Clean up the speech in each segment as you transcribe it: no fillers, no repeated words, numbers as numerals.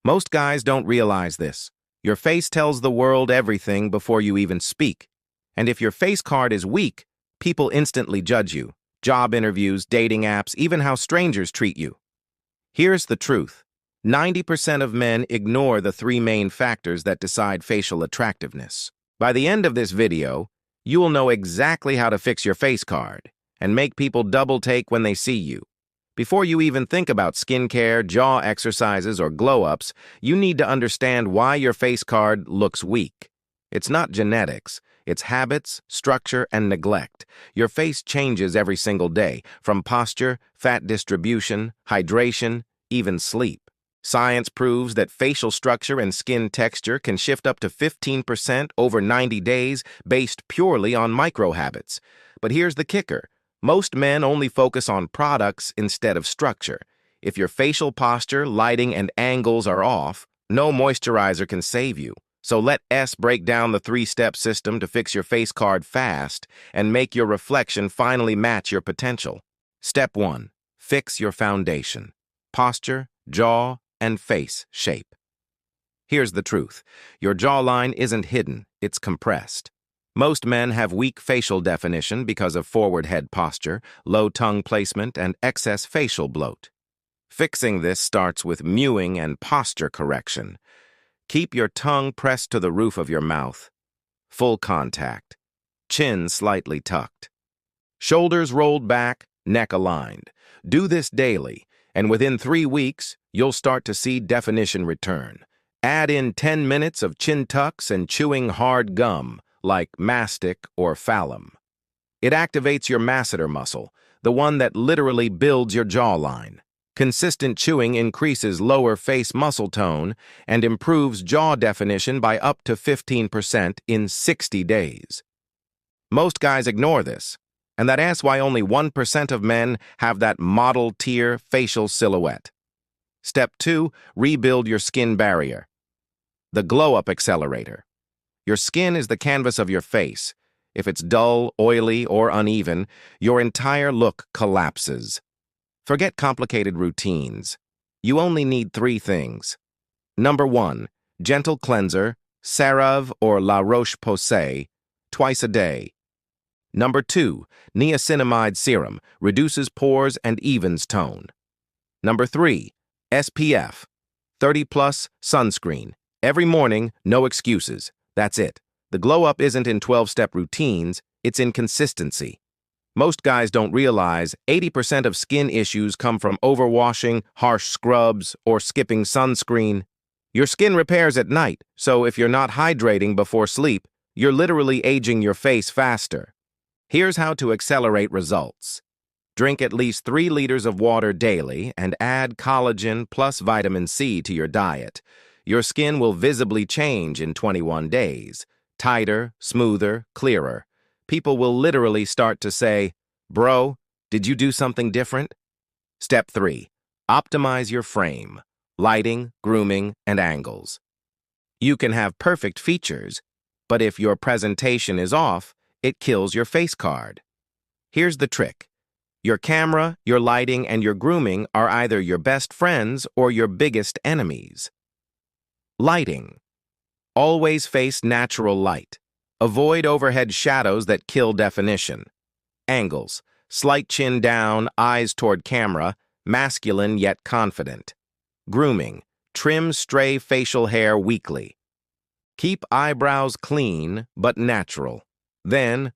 Most guys don't realize this. Your face tells the world everything before you even speak. And if your face card is weak, people instantly judge you. Job interviews, dating apps, even how strangers treat you. Here's the truth. 90% of men ignore the three main factors that decide facial attractiveness. By the end of this video, you will know exactly how to fix your face card and make people double take when they see you. Before you even think about skincare, jaw exercises, or glow-ups, you need to understand why your face card looks weak. It's not genetics. It's habits, structure, and neglect. Your face changes every single day, from posture, fat distribution, hydration, even sleep. Science proves that facial structure and skin texture can shift up to 15% over 90 days based purely on micro-habits. But here's the kicker. Most men only focus on products instead of structure. If your facial posture, lighting, and angles are off, no moisturizer can save you. So let S break down the three-step system to fix your face card fast and make your reflection finally match your potential. Step 1. Fix your foundation. Posture, jaw, and face shape. Here's the truth. Your jawline isn't hidden, it's compressed. Most men have weak facial definition because of forward head posture, low tongue placement, and excess facial bloat. Fixing this starts with mewing and posture correction. Keep your tongue pressed to the roof of your mouth. Full contact. Chin slightly tucked. Shoulders rolled back, neck aligned. Do this daily, and within 3 weeks, you'll start to see definition return. Add in 10 minutes of chin tucks and chewing hard gum, like mastic or phallum. It activates your masseter muscle, the one that literally builds your jawline. Consistent chewing increases lower face muscle tone and improves jaw definition by up to 15% in 60 days. Most guys ignore this, and that's why only 1% of men have that model-tier facial silhouette. Step 2. Rebuild your skin barrier. The glow-up accelerator. Your skin is the canvas of your face. If it's dull, oily, or uneven, your entire look collapses. Forget complicated routines. You only need 3 things. Number 1. Gentle cleanser, CeraVe or La Roche-Posay, twice a day. Number 2. Niacinamide serum, reduces pores and evens tone. Number 3. SPF, 30+ sunscreen. Every morning, no excuses. That's it. The glow-up isn't in 12-step routines, it's in consistency. Most guys don't realize 80% of skin issues come from overwashing, harsh scrubs, or skipping sunscreen. Your skin repairs at night, so if you're not hydrating before sleep, you're literally aging your face faster. Here's how to accelerate results. Drink at least 3 liters of water daily and add collagen plus vitamin C to your diet. Your skin will visibly change in 21 days. Tighter, smoother, clearer. People will literally start to say, "Bro, did you do something different?" Step 3. Optimize your frame. Lighting, grooming, and angles. You can have perfect features, but if your presentation is off, it kills your face card. Here's the trick. Your camera, your lighting, and your grooming are either your best friends or your biggest enemies. Lighting. Always face natural light. Avoid overhead shadows that kill definition. Angles. Slight chin down, eyes toward camera, masculine yet confident. Grooming. Trim stray facial hair weekly. Keep eyebrows clean but natural. Then,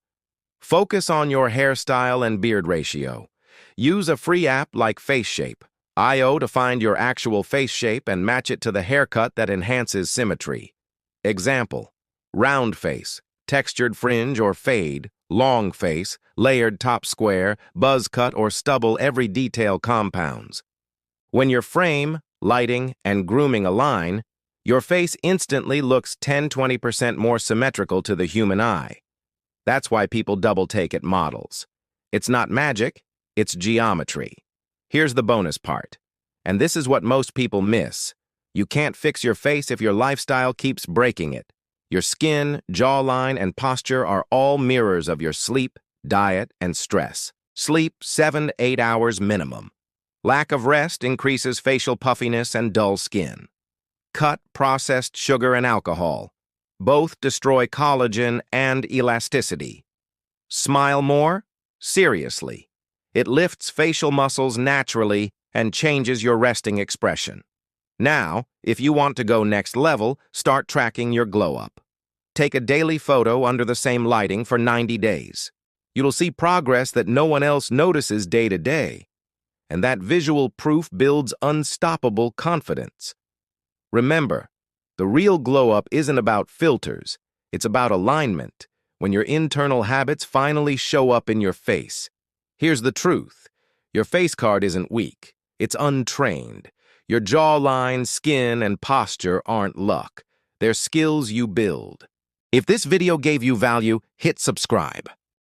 focus on your hairstyle and beard ratio. Use a free app like FaceShape, IO to find your actual face shape and match it to the haircut that enhances symmetry. Example: round face, textured fringe or fade, long face, layered top square, buzz cut or stubble, every detail compounds. When your frame, lighting, and grooming align, your face instantly looks 10–20% more symmetrical to the human eye. That's why people double take at models. It's not magic, it's geometry. Here's the bonus part, and this is what most people miss. You can't fix your face if your lifestyle keeps breaking it. Your skin, jawline, and posture are all mirrors of your sleep, diet, and stress. Sleep 7 to 8 hours minimum. Lack of rest increases facial puffiness and dull skin. cut, processed sugar, and alcohol. Both destroy collagen and elasticity. Smile more? Seriously. It lifts facial muscles naturally and changes your resting expression. Now, if you want to go next level, start tracking your glow-up. Take a daily photo under the same lighting for 90 days. You'll see progress that no one else notices day to day. And that visual proof builds unstoppable confidence. Remember, the real glow-up isn't about filters. It's about alignment, when your internal habits finally show up in your face. Here's the truth. Your face card isn't weak. It's untrained. Your jawline, skin, and posture aren't luck. They're skills you build. If this video gave you value, hit subscribe.